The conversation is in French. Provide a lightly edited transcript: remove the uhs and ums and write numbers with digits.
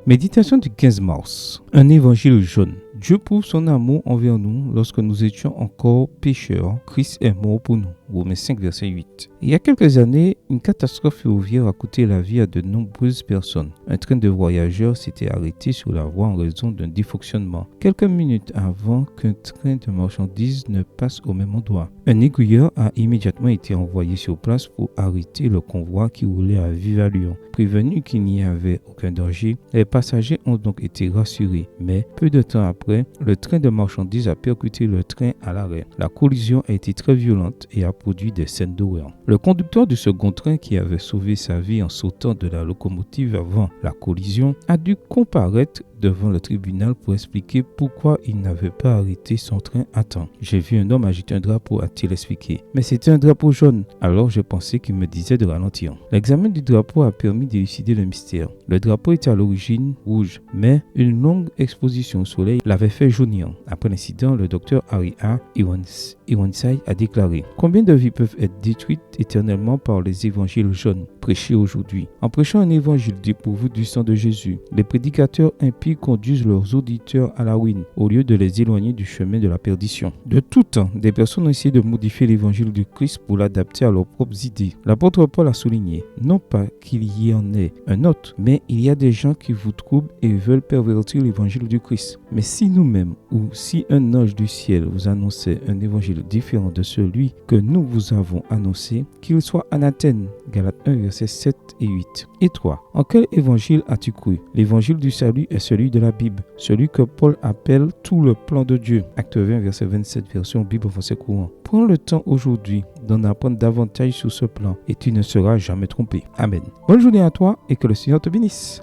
Méditation du 15 mars. Un évangile jaune. Dieu prouve son amour envers nous lorsque nous étions encore pécheurs. Christ est mort pour nous. Romains 5, verset 8. Il y a quelques années, une catastrophe ferroviaire a coûté la vie à de nombreuses personnes. Un train de voyageurs s'était arrêté sur la voie en raison d'un dysfonctionnement, quelques minutes avant qu'un train de marchandises ne passe au même endroit. Un aiguilleur a immédiatement été envoyé sur place pour arrêter le convoi qui roulait à vive allure. Prévenus qu'il n'y avait aucun danger, les passagers ont donc été rassurés. Mais peu de temps après, le train de marchandises a percuté le train à l'arrêt. La collision a été très violente et a produit des scènes d'horreur. Le conducteur du second train, qui avait sauvé sa vie en sautant de la locomotive avant la collision, a dû comparaître devant le tribunal pour expliquer pourquoi il n'avait pas arrêté son train à temps. J'ai vu un homme agiter un drapeau, a-t-il expliqué. Mais c'était un drapeau jaune, alors je pensais qu'il me disait de ralentir. L'examen du drapeau a permis d'élucider le mystère. Le drapeau était à l'origine rouge, mais une longue exposition au soleil l'avait fait jaunir. Après l'incident, le docteur Harry A. Ironside a déclaré: combien de vies peuvent être détruites éternellement par les évangiles jaunes prêchés aujourd'hui? En prêchant un évangile dépourvu du sang de Jésus, les prédicateurs impies conduisent leurs auditeurs à la ruine au lieu de les éloigner du chemin de la perdition. De tout temps, des personnes ont essayé de modifier l'évangile du Christ pour l'adapter à leurs propres idées. L'apôtre Paul a souligné, non pas qu'il y en ait un autre, mais il y a des gens qui vous troublent et veulent pervertir l'évangile du Christ. Mais si nous-mêmes, ou si un ange du ciel vous annonçait un évangile différent de celui que nous vous avons annoncé, qu'il soit anathème. Galates 1, versets 7 et 8. Et toi, en quel évangile as-tu cru? L'évangile du salut est celui de la Bible, celui que Paul appelle tout le plan de Dieu. Acte 20, verset 27, version Bible en français courant. Prends le temps aujourd'hui d'en apprendre davantage sur ce plan et tu ne seras jamais trompé. Amen. Bonne journée à toi et que le Seigneur te bénisse.